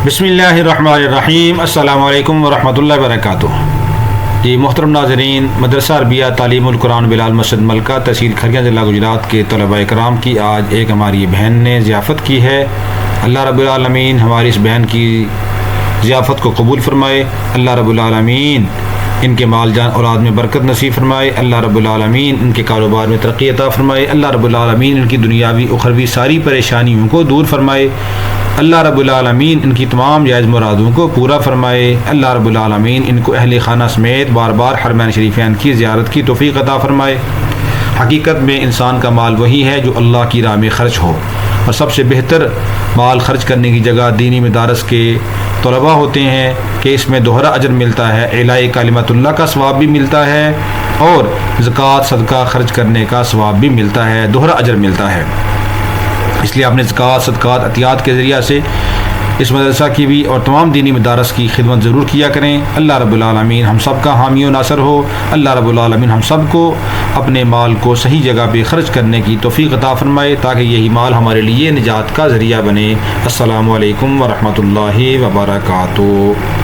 بسم اللہ الرحمن الرحیم۔ السلام علیکم ورحمۃ اللہ وبرکاتہ۔ جی محترم ناظرین، مدرسہ عربیہ تعلیم القرآن بلال مسجد ملکہ تحصیل کھگریاں ضلع گجرات کے طلباء کرام کی آج ایک ہماری بہن نے ضیافت کی ہے۔ اللہ رب العالمین ہماری اس بہن کی ضیافت کو قبول فرمائے۔ اللہ رب العالمین ان کے مال جان اولاد میں برکت نصیب فرمائے۔ اللہ رب العالمین ان کے کاروبار میں ترقی عطا فرمائے۔ اللہ رب العالمین ان کی دنیاوی اخروی ساری پریشانیوں کو دور فرمائے۔ اللہ رب العالمین ان کی تمام جائز مرادوں کو پورا فرمائے۔ اللہ رب العالمین ان کو اہل خانہ سمیت بار بار حرمین شریفین کی زیارت کی توفیق عطا فرمائے۔ حقیقت میں انسان کا مال وہی ہے جو اللہ کی راہ میں خرچ ہو، اور سب سے بہتر مال خرچ کرنے کی جگہ دینی مدارس کے طلباء ہوتے ہیں کہ اس میں دوہرا اجر ملتا ہے، اعلاء کلمت اللہ کا ثواب بھی ملتا ہے اور زکوٰۃ صدقہ خرچ کرنے کا ثواب بھی ملتا ہے، دوہرا اجر ملتا ہے۔ اس لیے آپ نے زکوٰۃ صدقات عطیات کے ذریعہ سے اس مدرسہ کی بھی اور تمام دینی مدارس کی خدمت ضرور کیا کریں۔ اللہ رب العالمین ہم سب کا حامی و ناصر ہو۔ اللہ رب العالمین ہم سب کو اپنے مال کو صحیح جگہ پہ خرچ کرنے کی توفیق عطا فرمائے تاکہ یہی مال ہمارے لیے نجات کا ذریعہ بنے۔ السلام علیکم ورحمۃ اللہ وبرکاتہ۔